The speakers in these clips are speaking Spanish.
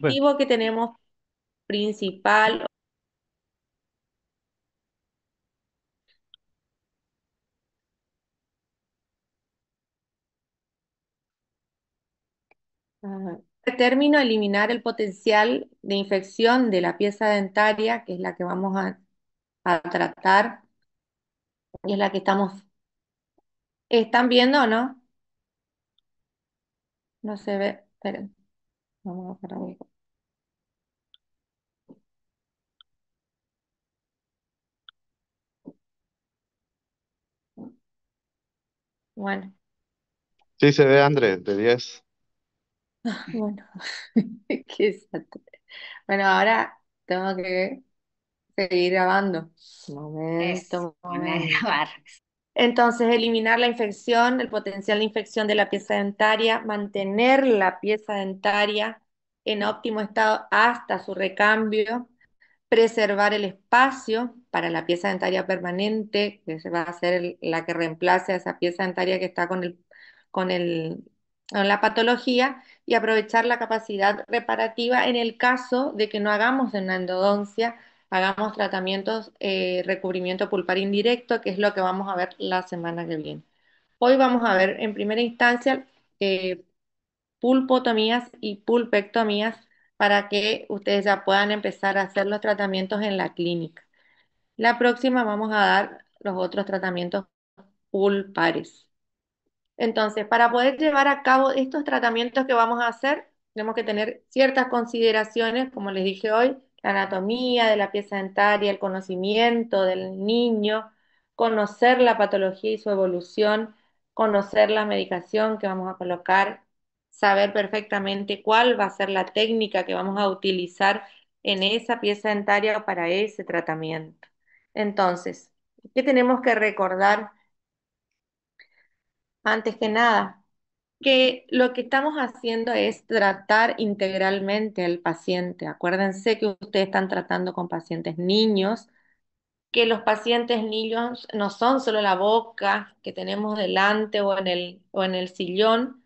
Bueno, objetivo que tenemos principal. Término, eliminar el potencial de infección de la pieza dentaria, que es la que vamos a tratar y es la que ¿están viendo o no? No se ve. Esperen, vamos a parar un poco. Bueno, sí se ve, Andrés, de 10. bueno, qué desastre. Bueno, ahora tengo que seguir grabando. Es Momento, una de momento. grabar. Entonces, eliminar la infección, el potencial de infección de la pieza dentaria, mantener la pieza dentaria en óptimo estado hasta su recambio, preservar el espacio para la pieza dentaria permanente, que se va a ser la que reemplace a esa pieza dentaria que está con con la patología, y aprovechar la capacidad reparativa en el caso de que no hagamos una endodoncia, hagamos tratamientos, recubrimiento pulpar indirecto, que es lo que vamos a ver la semana que viene. Hoy vamos a ver en primera instancia eh, pulpotomías y pulpectomías para que ustedes ya puedan empezar a hacer los tratamientos en la clínica. La próxima vamos a dar los otros tratamientos pulpares. Entonces, para poder llevar a cabo estos tratamientos que vamos a hacer, tenemos que tener ciertas consideraciones, como les dije hoy, la anatomía de la pieza dentaria, el conocimiento del niño, conocer la patología y su evolución, conocer la medicación que vamos a colocar, saber perfectamente cuál va a ser la técnica que vamos a utilizar en esa pieza dentaria para ese tratamiento. Entonces, ¿qué tenemos que recordar antes que nada? Que lo que estamos haciendo es tratar integralmente al paciente. Acuérdense que ustedes están tratando con pacientes niños, que los pacientes niños no son solo la boca que tenemos delante o en el sillón.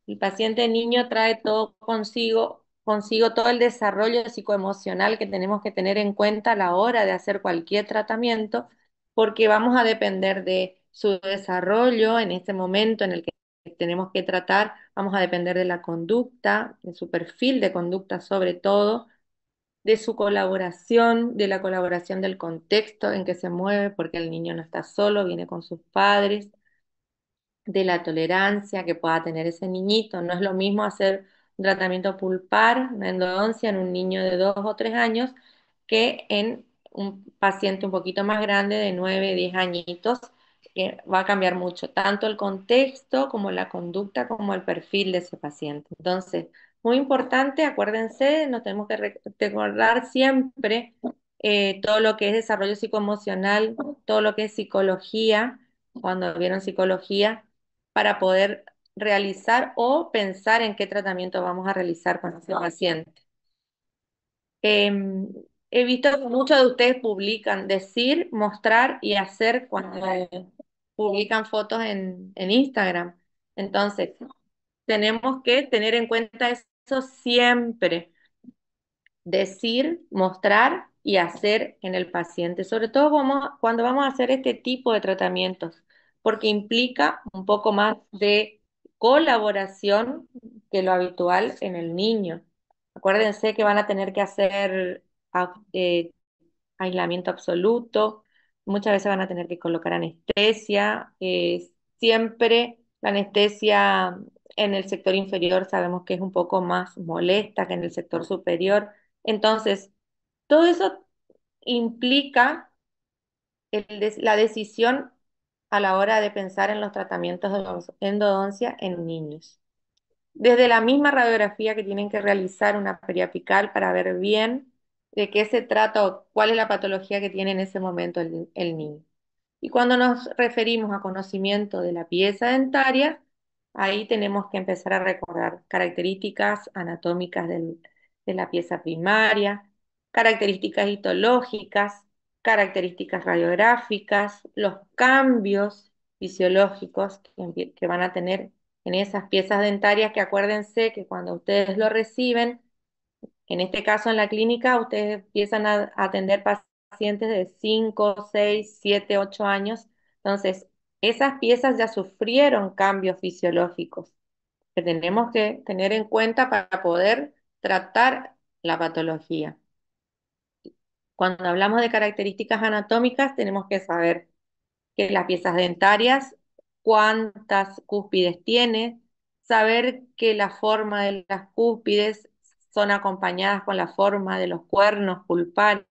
El paciente niño trae todo consigo todo el desarrollo psicoemocional que tenemos que tener en cuenta a la hora de hacer cualquier tratamiento, porque vamos a depender de su desarrollo en este momento en el que tenemos que tratar, vamos a depender de la conducta, de su perfil de conducta sobre todo, de su colaboración, de la colaboración del contexto en que se mueve, porque el niño no está solo, viene con sus padres, de la tolerancia que pueda tener ese niñito. No es lo mismo hacer un tratamiento pulpar, una endodoncia en un niño de 2 o 3 años que en un paciente un poquito más grande de 9, 10 añitos, que va a cambiar mucho, tanto el contexto como la conducta, como el perfil de ese paciente. Entonces, muy importante, acuérdense, nos tenemos que recordar siempre todo lo que es desarrollo psicoemocional, todo lo que es psicología, cuando vieron psicología, para poder realizar o pensar en qué tratamiento vamos a realizar con ese paciente. Em, He visto que muchos de ustedes publican decir, mostrar y hacer cuando publican fotos en Instagram. Entonces, tenemos que tener en cuenta eso siempre, decir, mostrar y hacer en el paciente, sobre todo cuando vamos a hacer este tipo de tratamientos, porque implica un poco más de colaboración que lo habitual en el niño. Acuérdense que van a tener que hacer aislamiento absoluto, muchas veces van a tener que colocar anestesia, siempre la anestesia en el sector inferior sabemos que es un poco más molesta que en el sector superior. Entonces, todo eso implica la decisión a la hora de pensar en los tratamientos de endodoncia en niños. Desde la misma radiografía que tienen que realizar una periapical para ver bien de qué se trata o cuál es la patología que tiene en ese momento el niño. Y cuando nos referimos a conocimiento de la pieza dentaria, ahí tenemos que empezar a recordar características anatómicas de la pieza primaria, características histológicas, características radiográficas, los cambios fisiológicos que van a tener en esas piezas dentarias, que acuérdense que cuando ustedes lo reciben, En este caso, en la clínica, ustedes empiezan a atender pacientes de 5, 6, 7, 8 años. Entonces, esas piezas ya sufrieron cambios fisiológicos que tenemos que tener en cuenta para poder tratar la patología. Cuando hablamos de características anatómicas, tenemos que saber que las piezas dentarias, cuántas cúspides tiene, saber que la forma de las cúspides son acompañadas con la forma de los cuernos pulpares,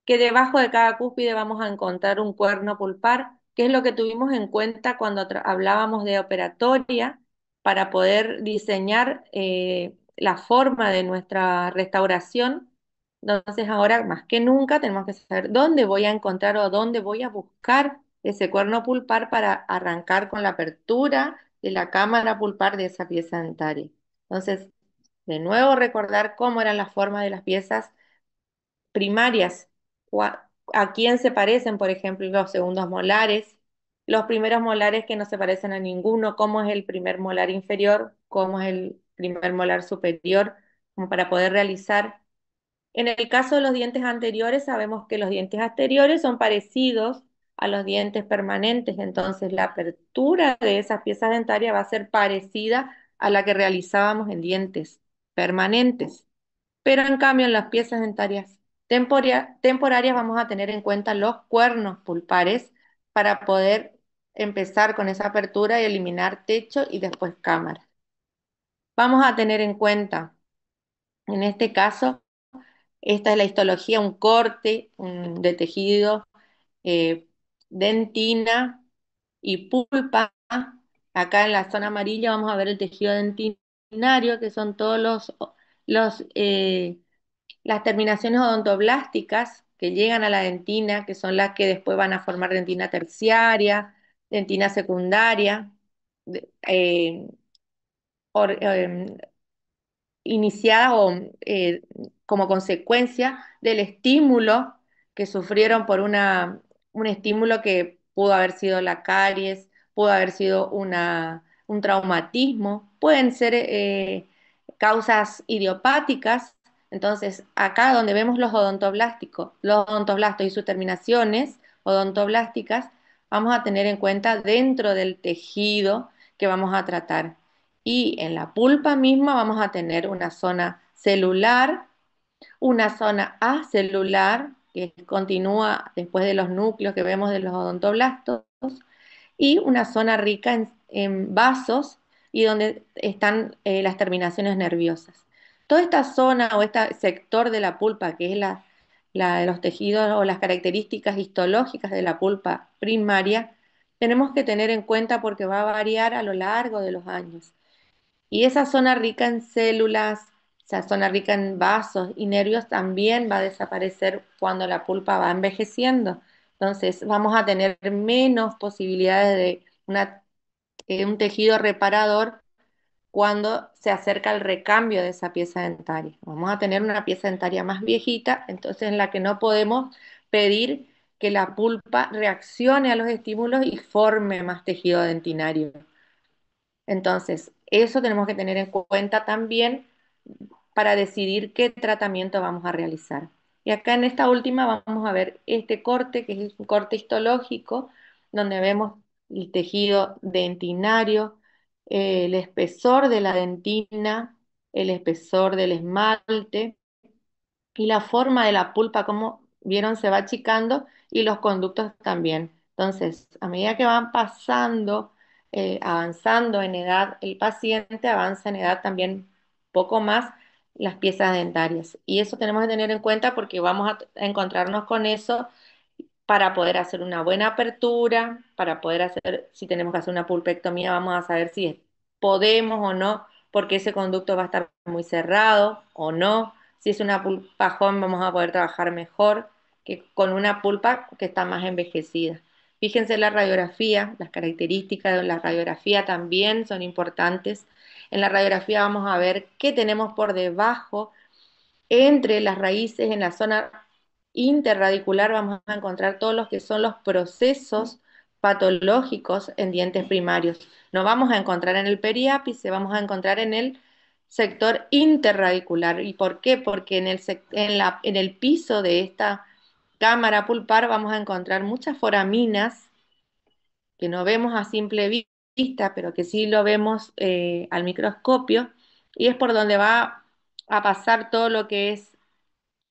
que debajo de cada cúspide vamos a encontrar un cuerno pulpar, que es lo que tuvimos en cuenta cuando hablábamos de operatoria para poder diseñar la forma de nuestra restauración. Entonces ahora más que nunca tenemos que saber dónde voy a encontrar o dónde voy a buscar ese cuerno pulpar para arrancar con la apertura de la cámara pulpar de esa pieza dentaria. Entonces, de nuevo recordar cómo eran las formas de las piezas primarias, a quién se parecen, por ejemplo, los segundos molares, los primeros molares que no se parecen a ninguno, cómo es el primer molar inferior, cómo es el primer molar superior, como para poder realizar. En el caso de los dientes anteriores, sabemos que los dientes anteriores son parecidos a los dientes permanentes, entonces la apertura de esas piezas dentarias va a ser parecida a la que realizábamos en dientes permanentes. Pero en cambio, en las piezas dentarias temporarias vamos a tener en cuenta los cuernos pulpares para poder empezar con esa apertura y eliminar techo y después cámara. Vamos a tener en cuenta, en este caso, esta es la histología, un corte de tejido, eh, dentina y pulpa. Acá en la zona amarilla vamos a ver el tejido dentinario, que son todos los las terminaciones odontoblásticas que llegan a la dentina, que son las que después van a formar dentina terciaria, dentina secundaria, de- eh, em, iniciadas o como consecuencia del estímulo que sufrieron por un estímulo que pudo haber sido la caries, pudo haber sido un traumatismo, pueden ser causas idiopáticas. Entonces, acá donde vemos los odontoblastos y sus terminaciones odontoblásticas, vamos a tener en cuenta dentro del tejido que vamos a tratar. Y en la pulpa misma vamos a tener una zona celular, una zona acelular, que continúa después de los núcleos que vemos de los odontoblastos, y una zona rica en vasos y donde están las terminaciones nerviosas. Toda esta zona o este sector de la pulpa, que es la de los tejidos o las características histológicas de la pulpa primaria, tenemos que tener en cuenta porque va a variar a lo largo de los años. Y esa zona rica en células, esa zona rica en vasos y nervios también va a desaparecer cuando la pulpa va envejeciendo. Entonces vamos a tener menos posibilidades de un tejido reparador cuando se acerca el recambio de esa pieza dentaria. Vamos a tener una pieza dentaria más viejita, entonces en la que no podemos pedir que la pulpa reaccione a los estímulos y forme más tejido dentinario. Entonces, eso tenemos que tener en cuenta también para decidir qué tratamiento vamos a realizar. Y acá en esta última vamos a ver este corte, que es un corte histológico, donde vemos el tejido dentinario, el espesor de la dentina, el espesor del esmalte, y la forma de la pulpa, como vieron, se va achicando y los conductos también. Entonces, a medida que van pasando, avanzando en edad, el paciente avanza en edad también poco más las piezas dentarias. Y eso tenemos que tener en cuenta porque vamos a encontrarnos con eso para poder hacer una buena apertura, para poder hacer, si tenemos que hacer una pulpectomía, vamos a saber si podemos o no, porque ese conducto va a estar muy cerrado o no. Si es una pulpa joven, vamos a poder trabajar mejor que con una pulpa que está más envejecida. Fíjense la radiografía, las características de la radiografía también son importantes. En la radiografía vamos a ver qué tenemos por debajo entre las raíces, en la zona interradicular, vamos a encontrar todos los que son los procesos patológicos en dientes primarios. No vamos a encontrar en el periápice, vamos a encontrar en el sector interradicular. ¿Y por qué? Porque en el piso de esta cámara pulpar vamos a encontrar muchas foraminas que no vemos a simple vista, pero que sí lo vemos al microscopio, y es por donde va a pasar todo lo que es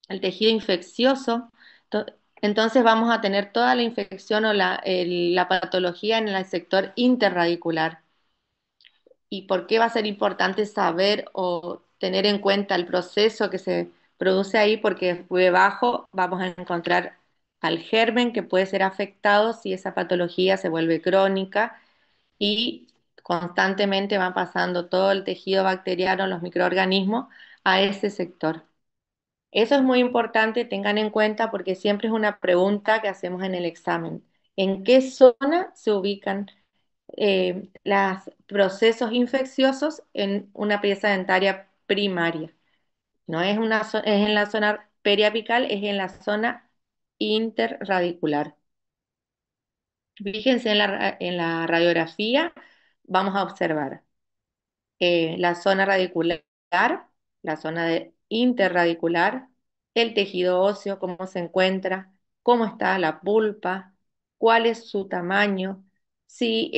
el tejido infeccioso. To- Entonces vamos a tener toda la infección o la patología en el sector interradicular. ¿Y por qué va a ser importante saber o tener en cuenta el proceso que se produce ahí? Porque debajo vamos a encontrar al germen que puede ser afectado si esa patología se vuelve crónica y constantemente va pasando todo el tejido bacteriano, los microorganismos, a ese sector. Eso es muy importante, tengan en cuenta porque siempre es una pregunta que hacemos en el examen. ¿En qué zona se ubican los procesos infecciosos en una pieza dentaria primaria? No es, es en la zona periapical, es en la zona interradicular. Fíjense en la radiografía, vamos a observar la zona radicular, la zona interradicular, el tejido óseo, cómo se encuentra, cómo está la pulpa, cuál es su tamaño, si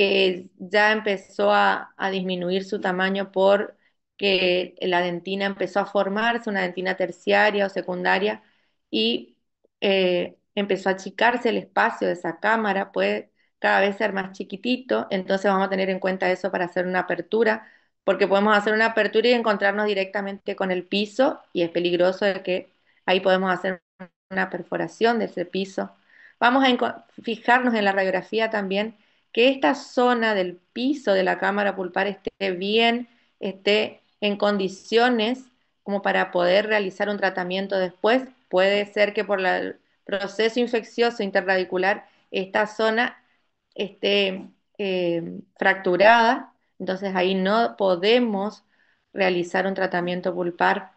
ya empezó a disminuir su tamaño porque la dentina empezó a formarse, una dentina terciaria o secundaria, y empezó a achicarse el espacio de esa cámara, puede cada vez ser más chiquitito, entonces vamos a tener en cuenta eso para hacer una apertura porque podemos hacer una apertura y encontrarnos directamente con el piso y es peligroso de que ahí podemos hacer una perforación de ese piso. Vamos a fijarnos en la radiografía también que esta zona del piso de la cámara pulpar esté bien, esté en condiciones como para poder realizar un tratamiento después. Puede ser que por el proceso infeccioso interradicular esta zona esté fracturada, entonces ahí no podemos realizar un tratamiento pulpar,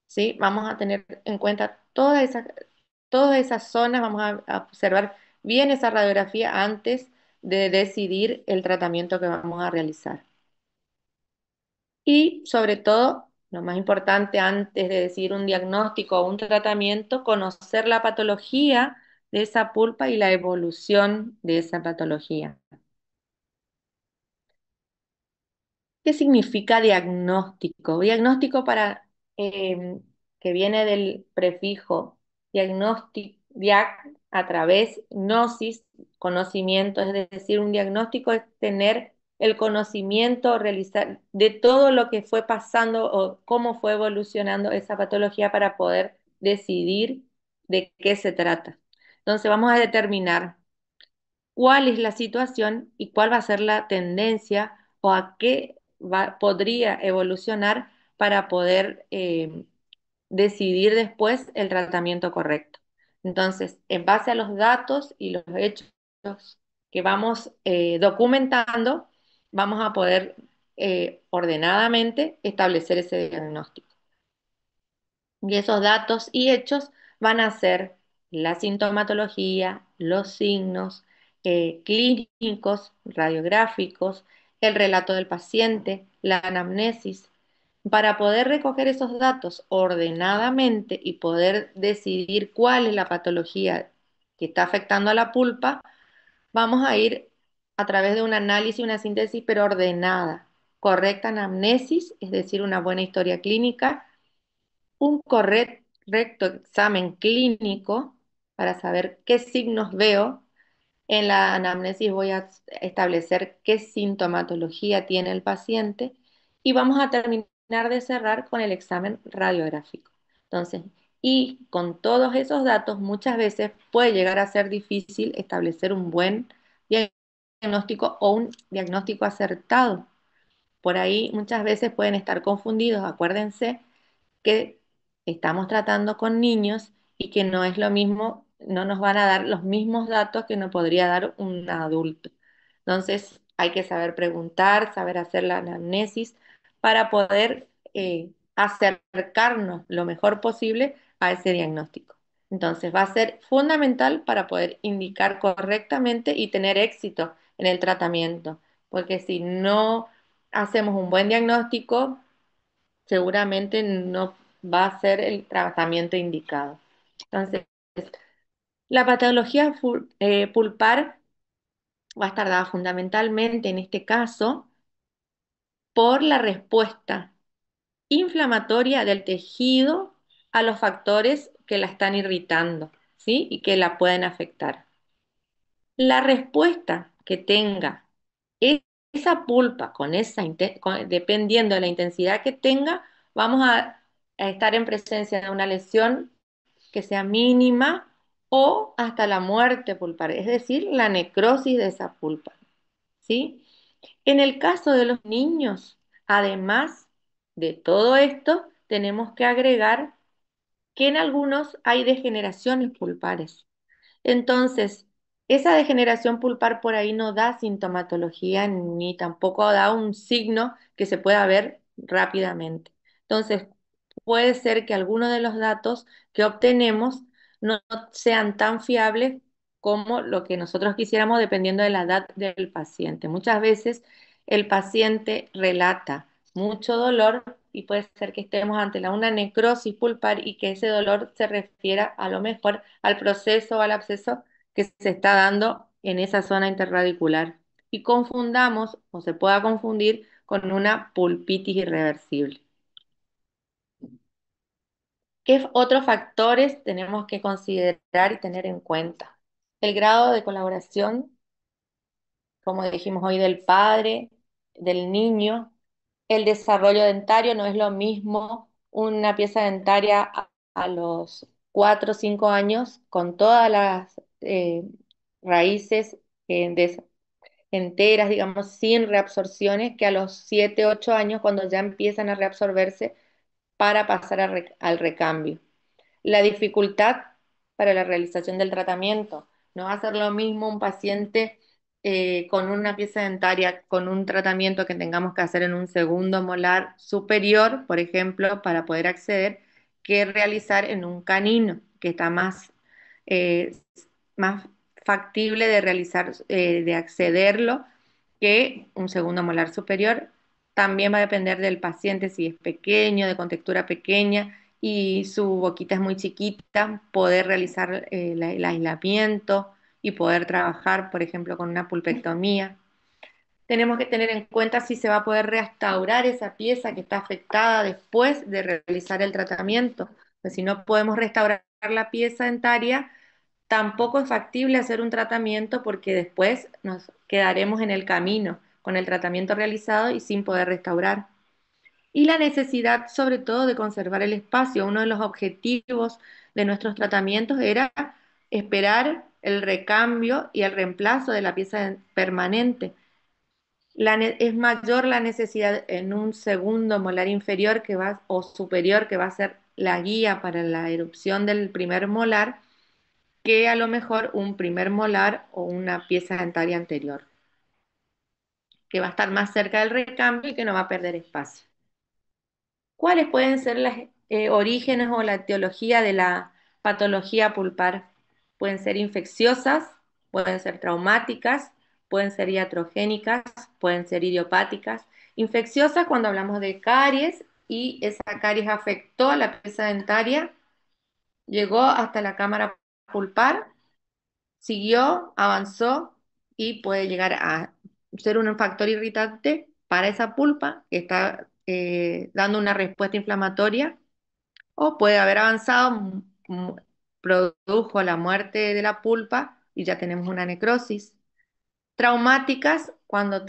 ¿sí? Vamos a tener en cuenta todas esas zonas, vamos a observar bien esa radiografía antes de decidir el tratamiento que vamos a realizar. Y sobre todo, lo más importante antes de decidir un diagnóstico o un tratamiento, conocer la patología de esa pulpa y la evolución de esa patología. ¿Qué significa diagnóstico? Diagnóstico que viene del prefijo diac a través, gnosis, conocimiento, es decir, un diagnóstico es tener el conocimiento, realizar de todo lo que fue pasando o cómo fue evolucionando esa patología para poder decidir de qué se trata. Entonces vamos a determinar cuál es la situación y cuál va a ser la tendencia o a qué podría evolucionar para poder decidir después el tratamiento correcto. Entonces, en base a los datos y los hechos que vamos documentando, vamos a poder ordenadamente establecer ese diagnóstico. Y esos datos y hechos van a ser la sintomatología, los signos clínicos, radiográficos, el relato del paciente, la anamnesis. Para poder recoger esos datos ordenadamente y poder decidir cuál es la patología que está afectando a la pulpa, vamos a ir a través de un análisis, una síntesis, pero ordenada. Correcta anamnesis, es decir, una buena historia clínica, un correcto examen clínico para saber qué signos veo. En la anamnesis voy a establecer qué sintomatología tiene el paciente y vamos a terminar de cerrar con el examen radiográfico. Entonces, y con todos esos datos, muchas veces puede llegar a ser difícil establecer un buen diagnóstico o un diagnóstico acertado. Por ahí muchas veces pueden estar confundidos, acuérdense que estamos tratando con niños y que no es lo mismo, no nos van a dar los mismos datos que nos podría dar un adulto. Entonces, hay que saber preguntar, saber hacer la anamnesis para poder acercarnos lo mejor posible a ese diagnóstico. Entonces, va a ser fundamental para poder indicar correctamente y tener éxito en el tratamiento, porque si no hacemos un buen diagnóstico, seguramente no va a ser el tratamiento indicado. Entonces, la patología pulpar va a estar dada fundamentalmente en este caso por la respuesta inflamatoria del tejido a los factores que la están irritando, ¿sí? Y que la pueden afectar. La respuesta que tenga e- esa pulpa con dependiendo de la intensidad que tenga, vamos a estar en presencia de una lesión que sea mínima o hasta la muerte pulpar, es decir, la necrosis de esa pulpa, ¿sí? En el caso de los niños, además de todo esto, tenemos que agregar que en algunos hay degeneraciones pulpares. Entonces, esa degeneración pulpar por ahí no da sintomatología ni tampoco da un signo que se pueda ver rápidamente. Entonces, puede ser que algunos de los datos que obtenemos no sean tan fiables como lo que nosotros quisiéramos dependiendo de la edad del paciente. Muchas veces el paciente relata mucho dolor y puede ser que estemos ante una necrosis pulpar y que ese dolor se refiera a lo mejor al proceso o al absceso que se está dando en esa zona interradicular y confundamos o se pueda confundir con una pulpitis irreversible. ¿Qué otros factores tenemos que considerar y tener en cuenta? El grado de colaboración, como dijimos hoy, del padre, del niño. El desarrollo dentario no es lo mismo una pieza dentaria a los 4 o 5 años con todas las raíces enteras, digamos, sin reabsorciones, que a los 7 8 años cuando ya empiezan a reabsorberse para pasar al recambio. La dificultad para la realización del tratamiento. No va a ser lo mismo un paciente con una pieza dentaria, con un tratamiento que tengamos que hacer en un segundo molar superior, por ejemplo, para poder acceder, que realizar en un canino, que está eh, más factible de realizar, de accederlo, que un segundo molar superior. También va a depender del paciente si es pequeño, de contextura pequeña y su boquita es muy chiquita, poder realizar el aislamiento y poder trabajar, por ejemplo, con una pulpectomía. Tenemos que tener en cuenta si se va a poder restaurar esa pieza que está afectada después de realizar el tratamiento. Pues si no podemos restaurar la pieza dentaria, tampoco es factible hacer un tratamiento porque después nos quedaremos en el camino con el tratamiento realizado y sin poder restaurar. Y la necesidad, sobre todo, de conservar el espacio. Uno de los objetivos de nuestros tratamientos era esperar el recambio y el reemplazo de la pieza permanente. Es mayor la necesidad en un segundo molar inferior o superior que va a ser la guía para la erupción del primer molar que a lo mejor un primer molar o una pieza dentaria anterior, que va a estar más cerca del recambio y que no va a perder espacio. ¿Cuáles pueden ser los orígenes o la etiología de la patología pulpar? Pueden ser infecciosas, pueden ser traumáticas, pueden ser iatrogénicas, pueden ser idiopáticas. Infecciosas cuando hablamos de caries y esa caries afectó a la pieza dentaria, llegó hasta la cámara pulpar, siguió, avanzó y puede llegar a ser un factor irritante para esa pulpa que está dando una respuesta inflamatoria o puede haber avanzado, produjo la muerte de la pulpa y ya tenemos una necrosis. Traumáticas, cuando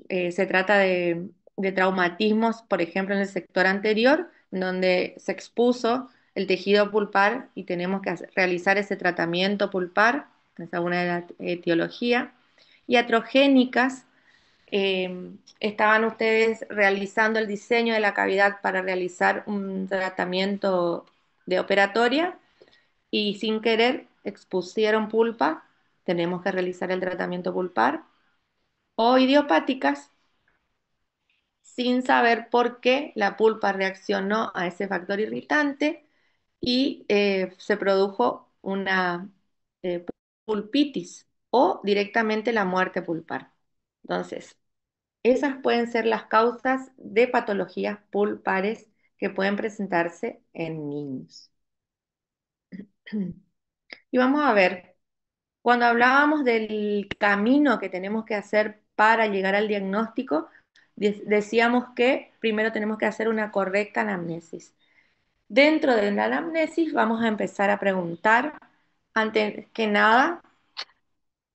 se trata de traumatismos, por ejemplo, en el sector anterior, donde se expuso el tejido pulpar y tenemos que realizar ese tratamiento pulpar, esa es una de las etiologías. Y atrogénicas, estaban ustedes realizando el diseño de la cavidad para realizar un tratamiento de operatoria y sin querer expusieron pulpa, tenemos que realizar el tratamiento pulpar o idiopáticas sin saber por qué la pulpa reaccionó a ese factor irritante y se produjo una eh, pulpitis o directamente la muerte pulpar. Entonces, esas pueden ser las causas de patologías pulpares que pueden presentarse en niños. Y vamos a ver, cuando hablábamos del camino que tenemos que hacer para llegar al diagnóstico, decíamos que primero tenemos que hacer una correcta anamnesis. Dentro de la anamnesis vamos a empezar a preguntar, antes que nada,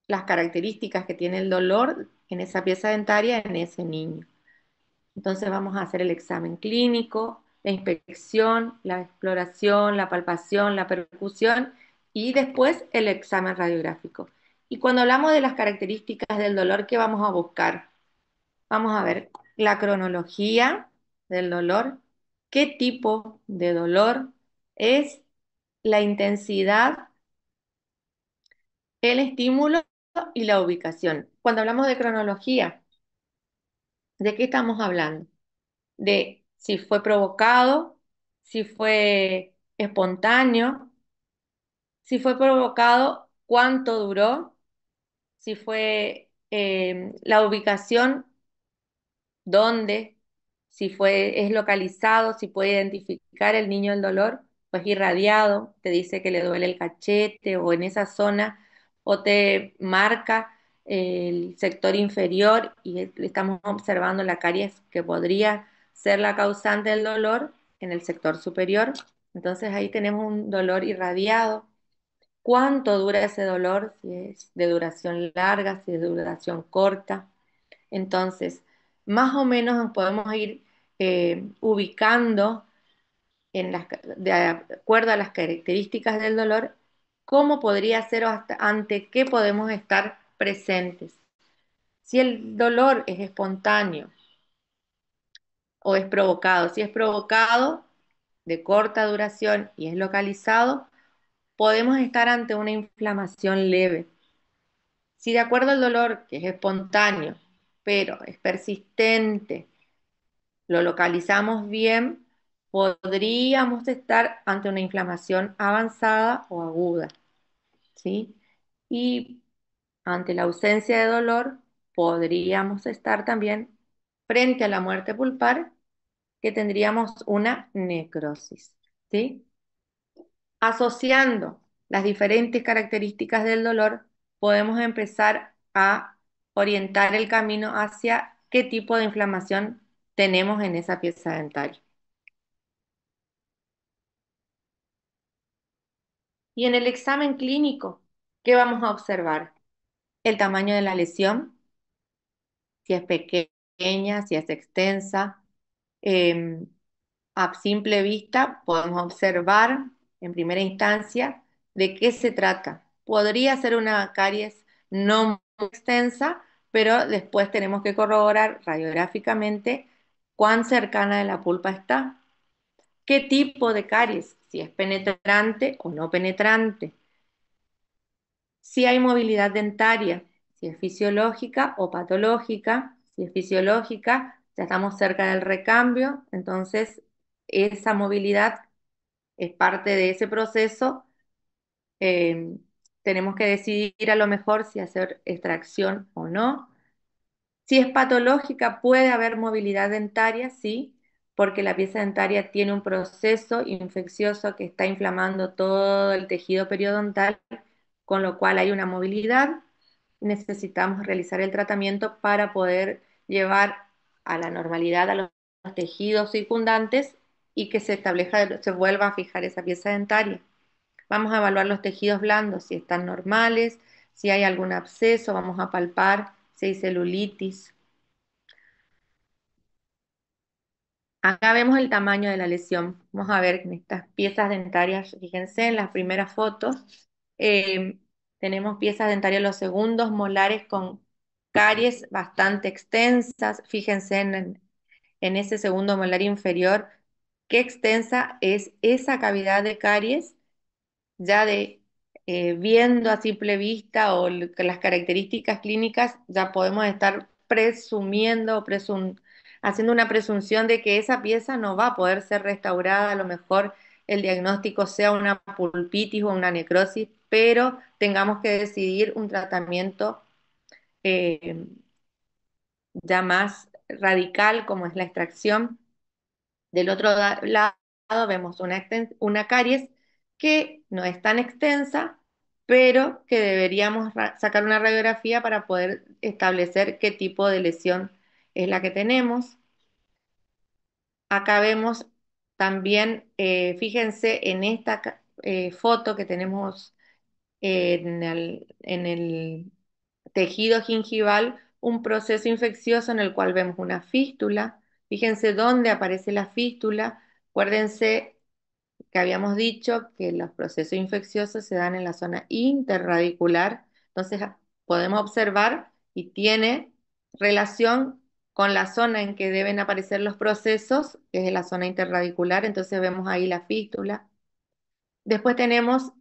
las características que tiene el dolor en esa pieza dentaria en ese niño. Entonces vamos a hacer el examen clínico, la inspección, la exploración, la palpación, la percusión y después el examen radiográfico. Y cuando hablamos de las características del dolor, ¿qué vamos a buscar? Vamos a ver la cronología del dolor, qué tipo de dolor es, la intensidad, el estímulo y la ubicación. Cuando hablamos de cronología, ¿de qué estamos hablando? De si fue provocado, si fue espontáneo, si fue provocado, cuánto duró, si fue la ubicación, dónde, si fue, es localizado, si puede identificar el niño el dolor, pues irradiado, te dice que le duele el cachete o en esa zona, o te marca el sector inferior y estamos observando la caries que podría ser la causante del dolor en el sector superior. Entonces ahí tenemos un dolor irradiado. ¿Cuánto dura ese dolor? Si es de duración larga, si es de duración corta. Entonces, más o menos nos podemos ir ubicando de acuerdo a las características del dolor, cómo podría ser o ante qué podemos estar presentes. Si el dolor es espontáneo o es provocado, si es provocado de corta duración y es localizado, podemos estar ante una inflamación leve. Si de acuerdo al dolor, que es espontáneo, pero es persistente, lo localizamos bien, podríamos estar ante una inflamación avanzada o aguda, ¿sí? Y ante la ausencia de dolor, podríamos estar también frente a la muerte pulpar, que tendríamos una necrosis, ¿sí? Asociando las diferentes características del dolor, podemos empezar a orientar el camino hacia qué tipo de inflamación tenemos en esa pieza dentaria. Y en el examen clínico, ¿qué vamos a observar? El tamaño de la lesión, si es pequeña, si es extensa. Eh, a simple vista podemos observar en primera instancia de qué se trata. Podría ser una caries no muy extensa, pero después tenemos que corroborar radiográficamente cuán cercana de la pulpa está. ¿Qué tipo de caries? Si es penetrante o no penetrante. Si hay movilidad dentaria, si es fisiológica o patológica. Si es fisiológica, ya estamos cerca del recambio, entonces esa movilidad es parte de ese proceso. eh, Tenemos que decidir a lo mejor si hacer extracción o no. Si es patológica, puede haber movilidad dentaria, sí, porque la pieza dentaria tiene un proceso infeccioso que está inflamando todo el tejido periodontal, con lo cual hay una movilidad. Necesitamos realizar el tratamiento para poder llevar a la normalidad a los tejidos circundantes y que se establezca, se vuelva a fijar esa pieza dentaria. Vamos a evaluar los tejidos blandos, si están normales, si hay algún absceso, vamos a palpar si hay celulitis. Acá vemos el tamaño de la lesión. Vamos a ver en estas piezas dentarias, fíjense en las primeras fotos, eh, tenemos piezas dentarias los segundos molares con caries bastante extensas. Fíjense en ese segundo molar inferior, qué extensa es esa cavidad de caries ya de viendo a simple vista o las características clínicas, ya podemos estar presumiendo, haciendo una presunción de que esa pieza no va a poder ser restaurada. A lo mejor el diagnóstico sea una pulpitis o una necrosis, pero tengamos que decidir un tratamiento eh, ya más radical, como es la extracción Del otro lado vemos una caries que no es tan extensa, pero que deberíamos sacar una radiografía para poder establecer qué tipo de lesión es la que tenemos. Acá vemos también, fíjense en esta foto que tenemos en el tejido gingival, un proceso infeccioso en el cual vemos una fístula. Fíjense dónde aparece la fístula. Acuérdense que habíamos dicho que los procesos infecciosos se dan en la zona interradicular. Entonces podemos observar y tiene relación con la zona en que deben aparecer los procesos, que es la zona interradicular. Entonces vemos ahí la fístula. Después tenemos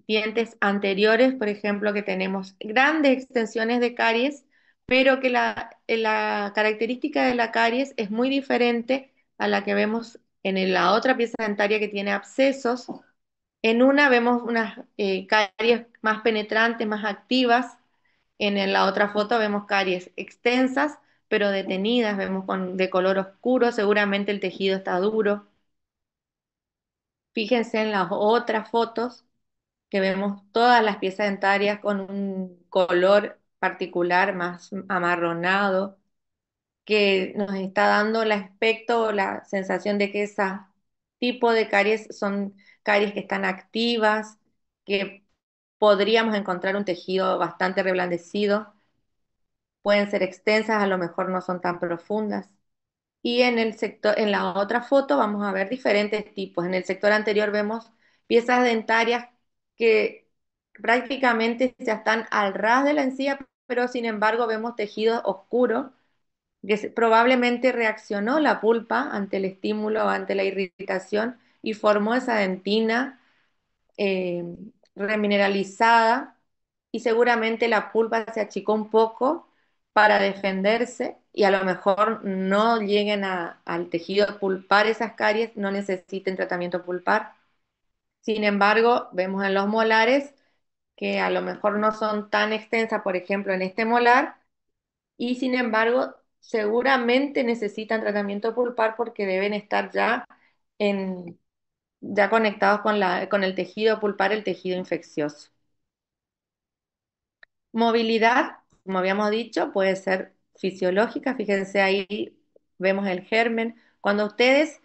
dientes anteriores, por ejemplo, que tenemos grandes extensiones de caries, pero que la característica de la caries es muy diferente a la que vemos en la otra pieza dentaria que tiene abscesos. En una vemos unas caries más penetrantes, más activas. La otra foto vemos caries extensas, pero detenidas, vemos de color oscuro, seguramente el tejido está duro. Fíjense en las otras fotos que vemos todas las piezas dentarias con un color particular más amarronado, que nos está dando el aspecto, la sensación de que ese tipo de caries son caries que están activas, que podríamos encontrar un tejido bastante reblandecido, pueden ser extensas, a lo mejor no son tan profundas. Y en la otra foto vamos a ver diferentes tipos. En el sector anterior vemos piezas dentarias que prácticamente ya están al ras de la encía, pero sin embargo vemos tejido oscuro que probablemente reaccionó la pulpa ante el estímulo, ante la irritación y formó esa dentina eh, remineralizada y seguramente la pulpa se achicó un poco para defenderse y a lo mejor no lleguen al tejido pulpar esas caries, no necesiten tratamiento pulpar. Sin embargo, vemos en los molares que a lo mejor no son tan extensas, por ejemplo, en este molar, y sin embargo, seguramente necesitan tratamiento pulpar porque deben estar en, ya conectados con el tejido pulpar, el tejido infeccioso. Movilidad, como habíamos dicho, puede ser fisiológica. Fíjense ahí, vemos el germen. Cuando ustedes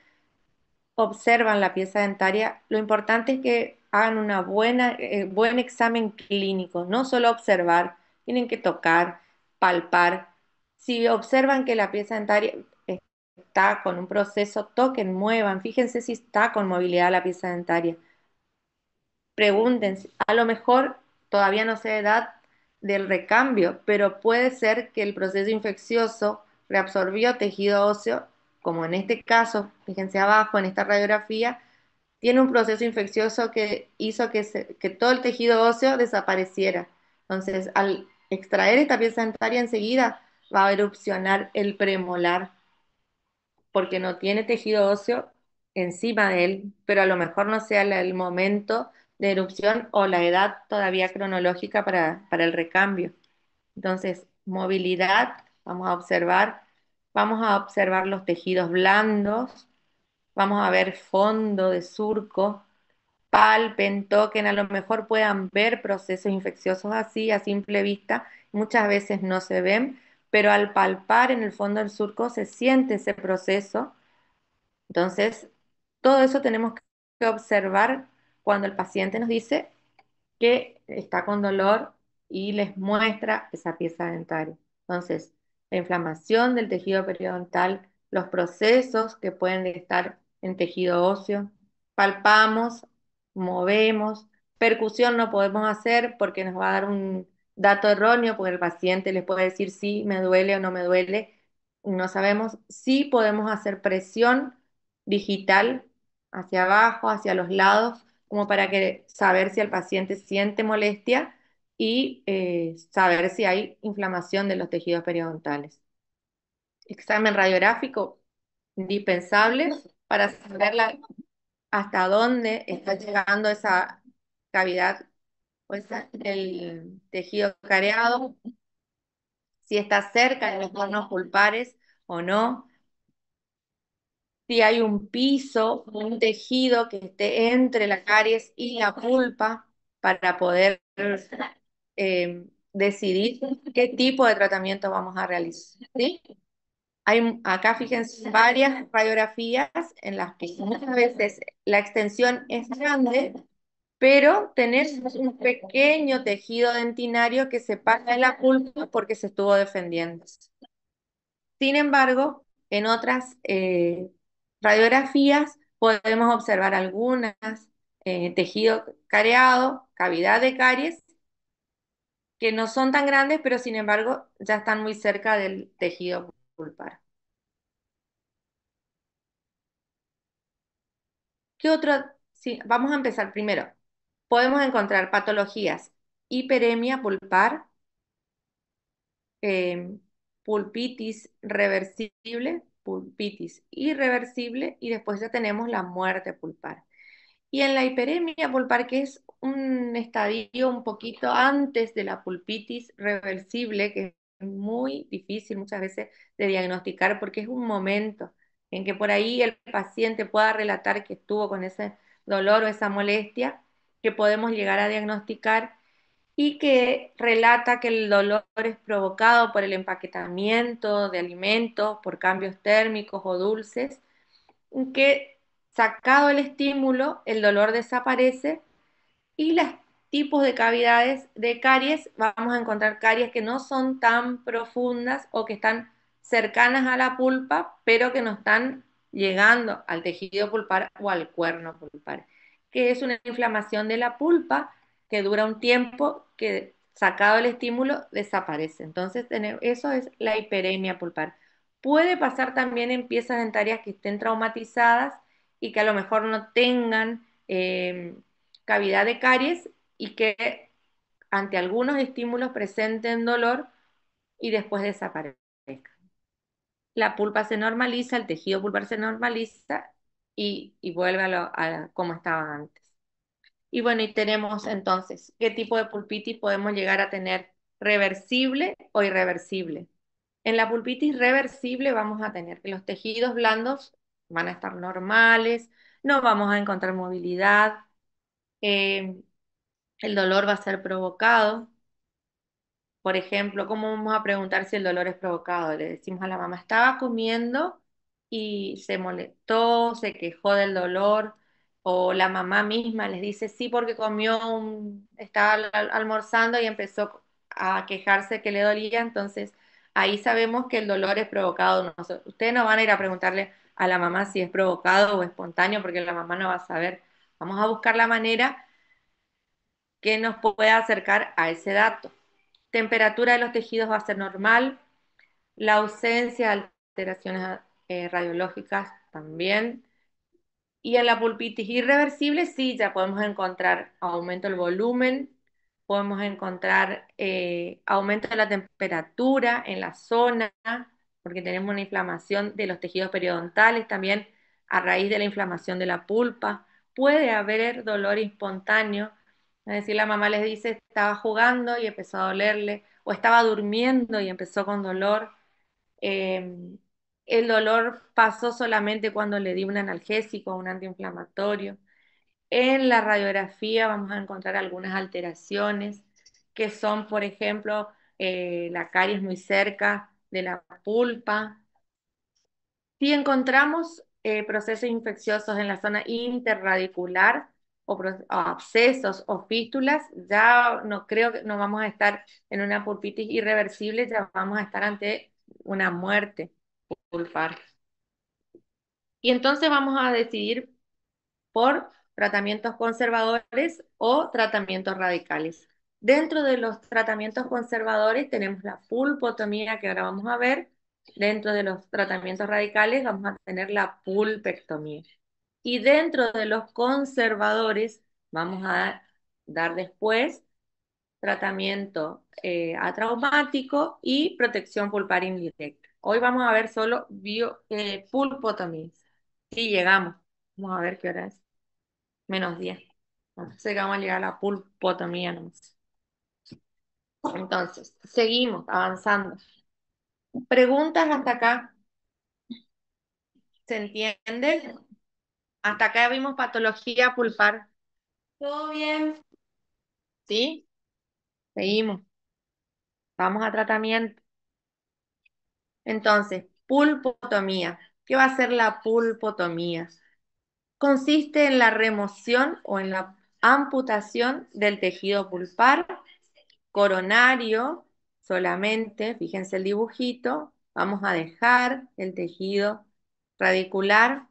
observan la pieza dentaria, lo importante es que hagan buen examen clínico, no solo observar, tienen que tocar, palpar. Si observan que la pieza dentaria está con un proceso, toquen, muevan, fíjense si está con movilidad la pieza dentaria. Pregúntense, a lo mejor todavía no sé edad del recambio, pero puede ser que el proceso infeccioso reabsorbió tejido óseo, como en este caso, fíjense abajo en esta radiografía, tiene un proceso infeccioso que hizo que todo el tejido óseo desapareciera. Entonces, al extraer esta pieza dentaria enseguida va a erupcionar el premolar porque no tiene tejido óseo encima de él, pero a lo mejor no sea el momento de erupción o la edad todavía cronológica para el recambio. Entonces, movilidad, vamos a observar los tejidos blandos, vamos a ver fondo de surco, palpen, toquen, a lo mejor puedan ver procesos infecciosos así a simple vista, muchas veces no se ven, pero al palpar en el fondo del surco se siente ese proceso. Entonces, todo eso tenemos que observar cuando el paciente nos dice que está con dolor y les muestra esa pieza dentaria. Entonces, la inflamación del tejido periodontal, los procesos que pueden estar en tejido óseo, palpamos, movemos, percusión no podemos hacer porque nos va a dar un dato erróneo, porque el paciente les puede decir si me duele o no me duele, no sabemos. Sí podemos hacer presión digital hacia abajo, hacia los lados, como para saber si el paciente siente molestia y saber si hay inflamación de los tejidos periodontales. Examen radiográfico indispensable para saber hasta dónde está llegando esa cavidad o el tejido careado, si está cerca de los hornos pulpares o no. si hay un piso, un tejido que esté entre la caries y la pulpa para poder decidir qué tipo de tratamiento vamos a realizar. ¿Sí? Hay acá, fíjense, varias radiografías en las que muchas veces la extensión es grande, pero tenés un pequeño tejido dentinario que se pasa de la pulpa porque se estuvo defendiendo. Sin embargo, en otras radiografías podemos observar algunas tejido careado, cavidad de caries, que no son tan grandes, pero sin embargo ya están muy cerca del tejido pulpar. ¿Qué otro? Sí, vamos a empezar primero. Podemos encontrar patologías: hiperemia pulpar, eh, pulpitis reversible, pulpitis irreversible y después ya tenemos la muerte pulpar. Y en la hiperemia pulpar, que es un estadio un poquito antes de la pulpitis reversible, que es muy difícil muchas veces de diagnosticar porque es un momento en que por ahí el paciente pueda relatar que estuvo con ese dolor o esa molestia, que podemos llegar a diagnosticar y que relata que el dolor es provocado por el empaquetamiento de alimentos, por cambios térmicos o dulces, que sacado el estímulo, el dolor desaparece y los tipos de cavidades de caries, vamos a encontrar caries que no son tan profundas o que están cercanas a la pulpa, pero que no están llegando al tejido pulpar o al cuerno pulpar, que es una inflamación de la pulpa que dura un tiempo, que sacado el estímulo desaparece. Entonces, eso es la hiperemia pulpar. Puede pasar también en piezas dentarias que estén traumatizadas y que a lo mejor no tengan cavidad de caries y que ante algunos estímulos presenten dolor y después desaparezca. La pulpa se normaliza, el tejido pulpar se normaliza y vuelve como estaba antes. Y bueno, y tenemos entonces, ¿qué tipo de pulpitis podemos llegar a tener? ¿Reversible o irreversible? En la pulpitis reversible vamos a tener que los tejidos blandos van a estar normales, no vamos a encontrar movilidad, eh, el dolor va a ser provocado. Por ejemplo, ¿cómo vamos a preguntar si el dolor es provocado? Le decimos a la mamá: estaba comiendo y se molestó, se quejó del dolor, o la mamá misma les dice: sí, porque estaba almorzando y empezó a quejarse que le dolía, entonces ahí sabemos que el dolor es provocado. No, ustedes no van a ir a preguntarle a la mamá si es provocado o espontáneo, porque la mamá no va a saber. Vamos a buscar la manera que nos pueda acercar a ese dato. Temperatura de los tejidos va a ser normal, la ausencia de alteraciones radiológicas también. Y en la pulpitis irreversible sí, ya podemos encontrar aumento del volumen, podemos encontrar aumento de la temperatura en la zona, porque tenemos una inflamación de los tejidos periodontales también a raíz de la inflamación de la pulpa. Puede haber dolor espontáneo, es decir, la mamá les dice: estaba jugando y empezó a dolerle, o estaba durmiendo y empezó con dolor. Eh, el dolor pasó solamente cuando le di un analgésico, un antiinflamatorio. En la radiografía vamos a encontrar algunas alteraciones que son, por ejemplo, la caries muy cerca de la pulpa. Si encontramos procesos infecciosos en la zona interradicular o abscesos o fístulas, ya no creo que no vamos a estar en una pulpitis irreversible, ya vamos a estar ante una muerte pulpar. Y entonces vamos a decidir por tratamientos conservadores o tratamientos radicales. Dentro de los tratamientos conservadores tenemos la pulpotomía, que ahora vamos a ver. Dentro de los tratamientos radicales vamos a tener la pulpectomía. Y dentro de los conservadores vamos a dar después tratamiento atraumático y protección pulpar indirecta. Hoy vamos a ver solo pulpotomía. Sí, llegamos. Vamos a ver qué hora es. -10. Entonces vamos a llegar a la pulpotomía nomás. Entonces, seguimos avanzando. ¿Preguntas hasta acá? ¿Se entiende? Hasta acá vimos patología pulpar. ¿Todo bien? ¿Sí? Seguimos. Vamos a tratamiento. Entonces, pulpotomía. ¿Qué va a ser la pulpotomía? Consiste en la remoción o en la amputación del tejido pulpar, coronario solamente. Fíjense el dibujito. Vamos a dejar el tejido radicular.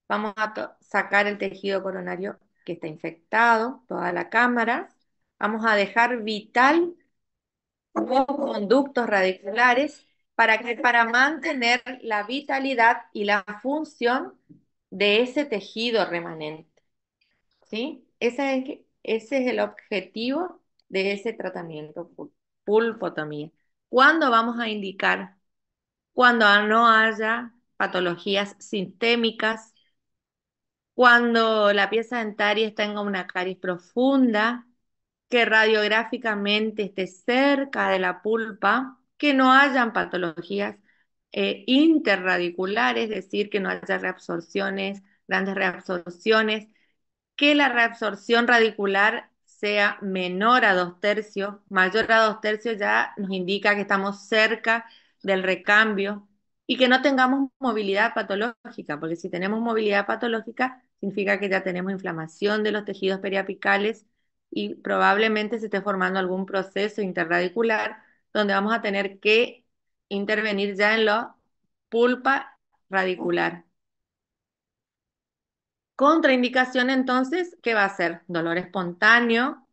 Vamos a sacar el tejido coronario que está infectado, toda la cámara. Vamos a dejar vital los conductos radiculares para mantener la vitalidad y la función de ese tejido remanente. ¿Sí? Ese es el objetivo de ese tratamiento, pulpotomía. ¿Cuándo vamos a indicar? Cuando no haya patologías sistémicas, cuando la pieza dentaria tenga una caries profunda, que radiográficamente esté cerca de la pulpa, que no hayan patologías interradiculares, es decir, que no haya reabsorciones, grandes reabsorciones, que la reabsorción radicular sea menor a 2/3, mayor a 2/3 ya nos indica que estamos cerca del recambio y que no tengamos movilidad patológica, porque si tenemos movilidad patológica significa que ya tenemos inflamación de los tejidos periapicales y probablemente se esté formando algún proceso interradicular donde vamos a tener que intervenir ya en la pulpa radicular. Contraindicación entonces, ¿qué va a ser? Dolor espontáneo,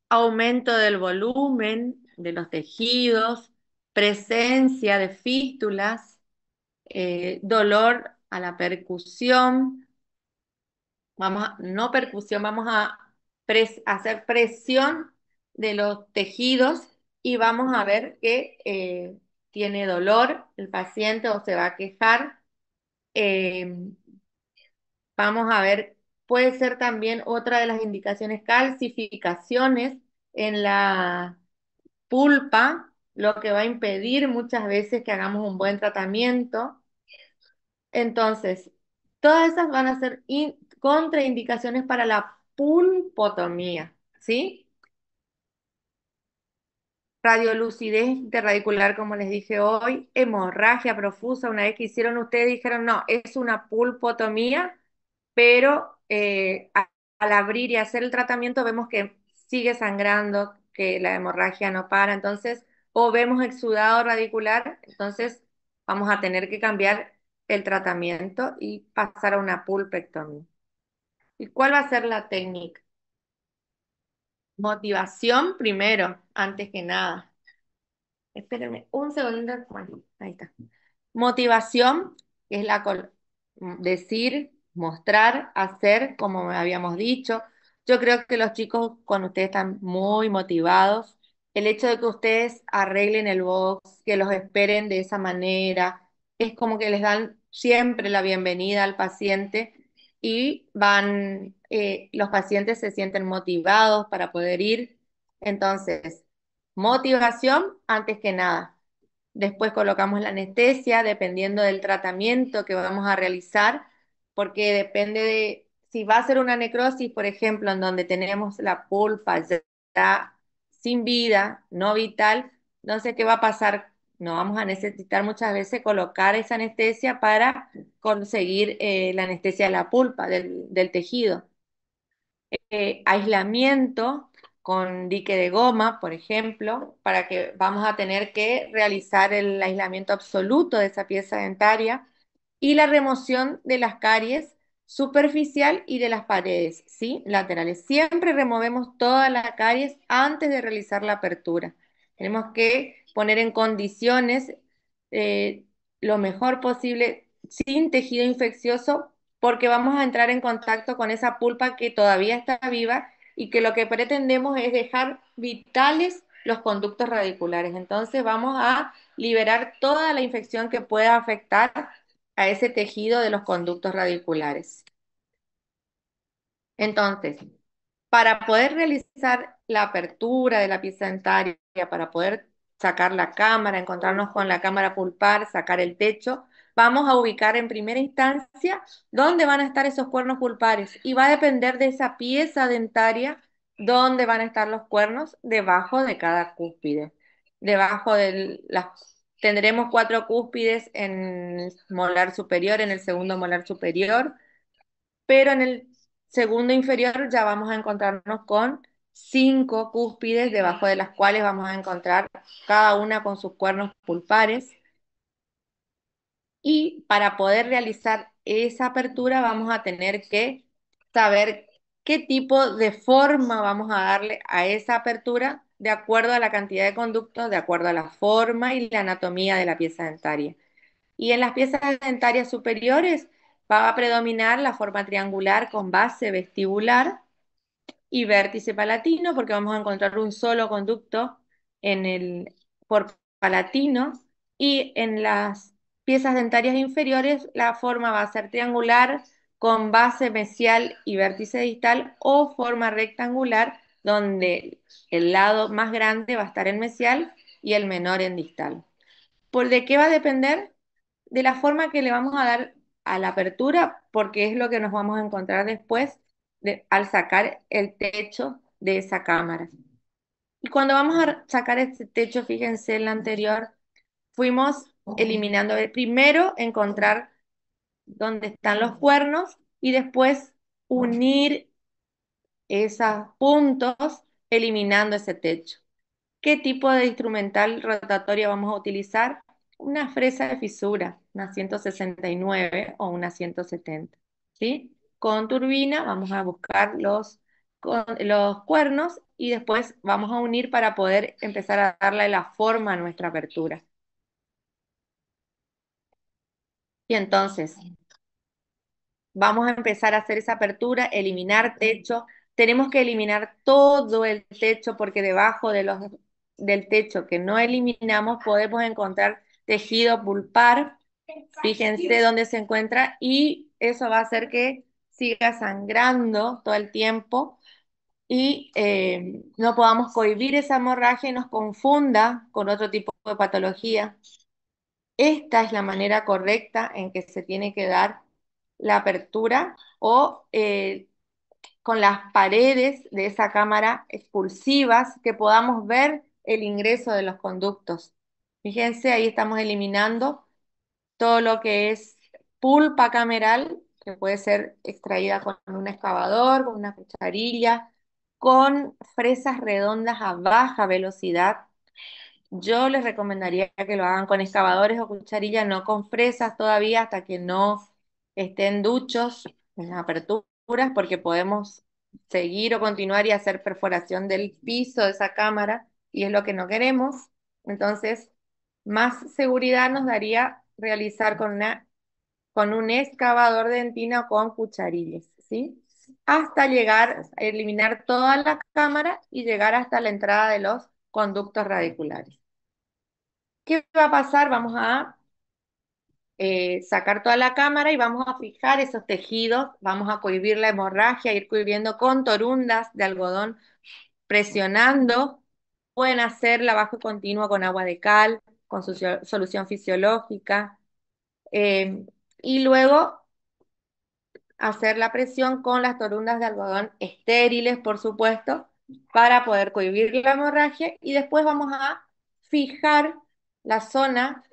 aumento del volumen de los tejidos, presencia de fístulas, dolor a la percusión, no percusión, vamos a hacer presión de los tejidos y vamos a ver que tiene dolor el paciente o se va a quejar. eh, Vamos a ver, puede ser también otra de las indicaciones, calcificaciones en la pulpa, lo que va a impedir muchas veces que hagamos un buen tratamiento. Entonces, todas esas van a ser contraindicaciones para la pulpotomía, ¿sí? Radiolucidez interradicular, como les dije hoy, hemorragia profusa. Una vez que hicieron ustedes, dijeron, no, es una pulpotomía, pero al abrir y hacer el tratamiento vemos que sigue sangrando, que la hemorragia no para, entonces, o vemos exudado radicular, entonces vamos a tener que cambiar el tratamiento y pasar a una pulpectomía. ¿Y cuál va a ser la técnica? Motivación primero, antes que nada. Espérenme un segundo. Bueno, ahí está. Motivación, que es decir, mostrar, hacer, como habíamos dicho. Yo creo que los chicos con ustedes están muy motivados. El hecho de que ustedes arreglen el box, que los esperen de esa manera, es como que les dan siempre la bienvenida al paciente y los pacientes se sienten motivados para poder ir. Entonces, motivación antes que nada. Después colocamos la anestesia dependiendo del tratamiento que vamos a realizar, porque depende de si va a ser una necrosis, por ejemplo, en donde tenemos la pulpa ya sin vida, no vital, entonces, ¿qué va a pasar? No vamos a necesitar muchas veces colocar esa anestesia para conseguir la anestesia de la pulpa, del tejido. Aislamiento con dique de goma, por ejemplo, para que vamos a tener que realizar el aislamiento absoluto de esa pieza dentaria y la remoción de las caries superficial y de las paredes, ¿sí? Laterales. Siempre removemos toda la caries antes de realizar la apertura. Tenemos que poner en condiciones eh, lo mejor posible sin tejido infeccioso porque vamos a entrar en contacto con esa pulpa que todavía está viva y que lo que pretendemos es dejar vitales los conductos radiculares. Entonces vamos a liberar toda la infección que pueda afectar a ese tejido de los conductos radiculares. Entonces, para poder realizar la apertura de la pieza dentaria, para poder sacar la cámara, encontrarnos con la cámara pulpar, sacar el techo, vamos a ubicar en primera instancia dónde van a estar esos cuernos pulpares y va a depender de esa pieza dentaria dónde van a estar los cuernos debajo de cada cúspide. Debajo de las Tendremos cuatro cúspides en el molar superior, en el segundo molar superior, pero en el segundo inferior ya vamos a encontrarnos con cinco cúspides, debajo de las cuales vamos a encontrar cada una con sus cuernos pulpares. Y para poder realizar esa apertura vamos a tener que saber qué tipo de forma vamos a darle a esa apertura de acuerdo a la cantidad de conductos, de acuerdo a la forma y la anatomía de la pieza dentaria. Y en las piezas dentarias superiores va a predominar la forma triangular con base vestibular y vértice palatino, porque vamos a encontrar un solo conducto en el por palatino, y en las piezas dentarias inferiores la forma va a ser triangular con base mesial y vértice distal, o forma rectangular donde el lado más grande va a estar en mesial y el menor en distal. ¿Por de qué va a depender? De la forma que le vamos a dar a la apertura, porque es lo que nos vamos a encontrar después al sacar el techo de esa cámara. Y cuando vamos a sacar este techo, fíjense en la anterior, fuimos eliminando, primero encontrar dónde están los cuernos y después unir esos puntos eliminando ese techo. ¿Qué tipo de instrumental rotatoria vamos a utilizar? Una fresa de fisura, una 169 o una 170, ¿sí? Con turbina vamos a buscar los cuernos y después vamos a unir para poder empezar a darle la forma a nuestra apertura. Y entonces, vamos a empezar a hacer esa apertura, eliminar techo. Tenemos que eliminar todo el techo porque debajo del techo que no eliminamos podemos encontrar tejido pulpar. Fíjense dónde se encuentra y eso va a hacer que siga sangrando todo el tiempo y no podamos cohibir esa hemorragia y nos confunda con otro tipo de patología. Esta es la manera correcta en que se tiene que dar la apertura o con las paredes de esa cámara expulsivas que podamos ver el ingreso de los conductos. Fíjense, ahí estamos eliminando todo lo que es pulpa cameral, que puede ser extraída con un excavador, con una cucharilla, con fresas redondas a baja velocidad. Yo les recomendaría que lo hagan con excavadores o cucharillas, no con fresas todavía hasta que no estén duchos en las aperturas, porque podemos seguir o continuar y hacer perforación del piso de esa cámara y es lo que no queremos. Entonces, más seguridad nos daría realizar con un excavador de dentina o con cucharillas, ¿sí? Hasta llegar a eliminar toda la cámara y llegar hasta la entrada de los conductos radiculares. ¿Qué va a pasar? Vamos a sacar toda la cámara y vamos a fijar esos tejidos, vamos a cohibir la hemorragia, ir cohibiendo con torundas de algodón, presionando. Pueden hacer lavaje continuo con agua de cal, con su solución fisiológica, eh, y luego hacer la presión con las torundas de algodón estériles, por supuesto, para poder cohibir la hemorragia y después vamos a fijar la zona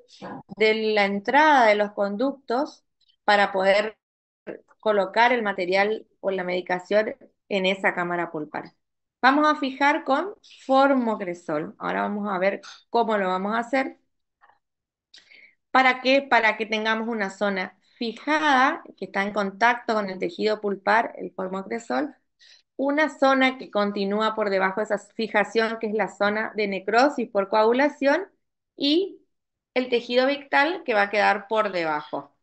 de la entrada de los conductos para poder colocar el material o la medicación en esa cámara pulpar. Vamos a fijar con formocresol. Ahora vamos a ver cómo lo vamos a hacer. ¿Para qué? Para que tengamos una zona fijada que está en contacto con el tejido pulpar, el formocresol, una zona que continúa por debajo de esa fijación, que es la zona de necrosis por coagulación, y el tejido victal que va a quedar por debajo.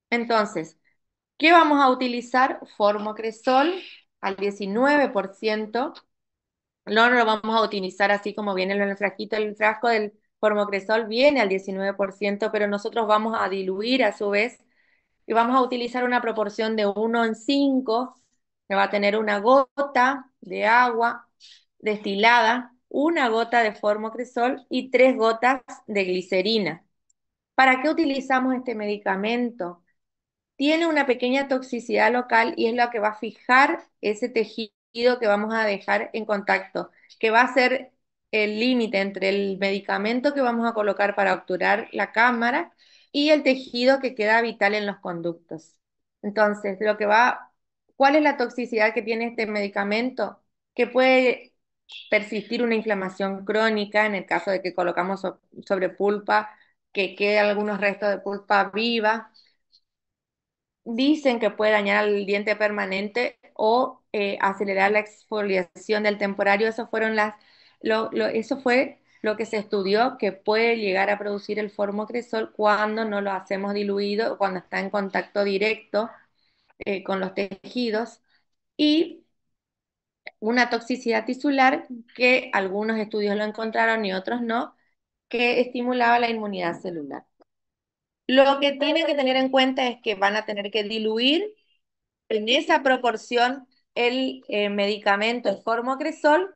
Entonces, ¿qué vamos a utilizar? Formocresol al 19%. No lo vamos a utilizar así como viene en el frasquito. El frasco del formocresol viene al 19%, pero nosotros vamos a diluir a su vez y vamos a utilizar una proporción de 1:5, que va a tener una gota de agua destilada, una gota de formocresol y 3 gotas de glicerina, ¿Para qué utilizamos este medicamento? Tiene una pequeña toxicidad local y es lo que va a fijar ese tejido que vamos a dejar en contacto, que va a ser el límite entre el medicamento que vamos a colocar para obturar la cámara y el tejido que queda vital en los conductos. Entonces, ¿cuál es la toxicidad que tiene este medicamento? Que puede persistir una inflamación crónica en el caso de que colocamos sobre pulpa, que quede algunos restos de pulpa viva. Dicen que puede dañar el diente permanente o acelerar la exfoliación del temporario. Eso fue lo que se estudió que puede llegar a producir el formocresol cuando no lo hacemos diluido, cuando está en contacto directo con los tejidos. Y una toxicidad tisular que algunos estudios lo encontraron y otros no, que estimulaba la inmunidad celular. Lo que tienen que tener en cuenta es que van a tener que diluir en esa proporción el medicamento, el formocresol,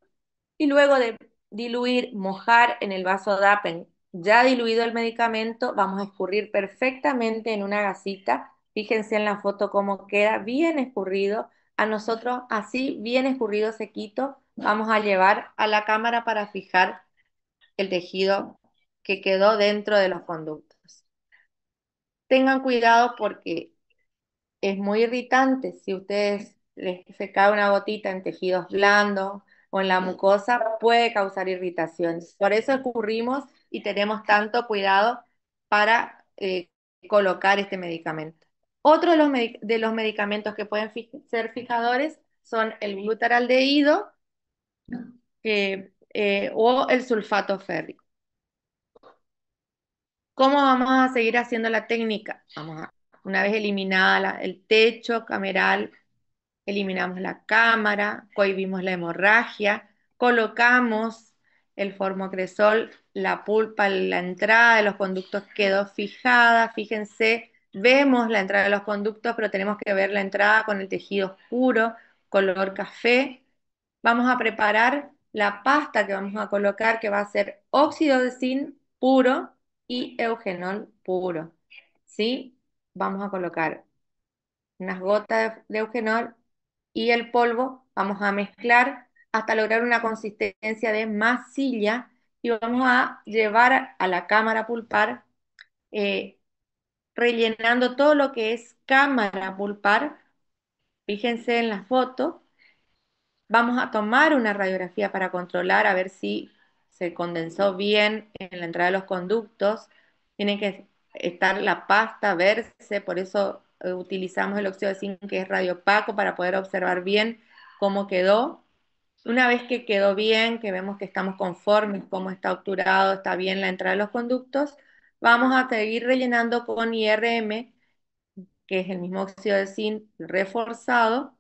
y luego de diluir, mojar en el vaso DAPEN, ya diluido el medicamento, vamos a escurrir perfectamente en una gasita. Fíjense en la foto cómo queda bien escurrido. A nosotros así, bien escurrido, sequito, vamos a llevar a la cámara para fijar el tejido que quedó dentro de los conductos. Tengan cuidado porque es muy irritante si ustedes se cae una gotita en tejidos blandos o en la mucosa, puede causar irritación. Por eso escurrimos y tenemos tanto cuidado para colocar este medicamento. Otro de los medicamentos que pueden ser fijadores son el glutaraldehído o el sulfato férrico. ¿Cómo vamos a seguir haciendo la técnica? Una vez eliminada el techo cameral, eliminamos la cámara, cohibimos la hemorragia, colocamos el formocresol, la pulpa, la entrada de los conductos quedó fijada. Fíjense, vemos la entrada de los conductos, pero tenemos que ver la entrada con el tejido oscuro, color café. Vamos a preparar la pasta que vamos a colocar, que va a ser óxido de zinc puro y eugenol puro. ¿Sí? Vamos a colocar unas gotas de eugenol y el polvo, vamos a mezclar hasta lograr una consistencia de masilla y vamos a llevar a la cámara pulpar, eh, rellenando todo lo que es cámara pulpar. Fíjense en la foto. Vamos a tomar una radiografía para controlar a ver si se condensó bien en la entrada de los conductos. Tiene que estar la pasta, verse, por eso utilizamos el óxido de zinc que es radiopaco para poder observar bien cómo quedó. Una vez que quedó bien, que vemos que estamos conformes, cómo está obturado, está bien la entrada de los conductos, vamos a seguir rellenando con IRM, que es el mismo óxido de zinc reforzado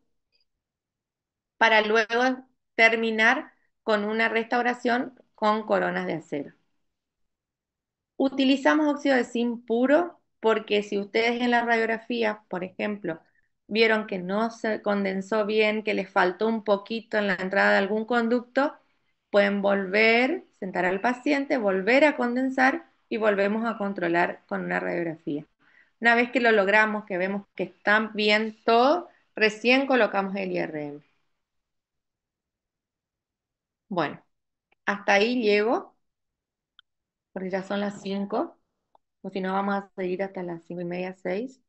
para luego terminar con una restauración con coronas de acero. Utilizamos óxido de zinc puro porque si ustedes en la radiografía, por ejemplo, vieron que no se condensó bien, que les faltó un poquito en la entrada de algún conducto, pueden volver, sentar al paciente, volver a condensar y volvemos a controlar con una radiografía. Una vez que lo logramos, que vemos que está bien todo, recién colocamos el IRM. Bueno, hasta ahí llego, porque ya son las 5, o si no vamos a seguir hasta las 5:30, 6.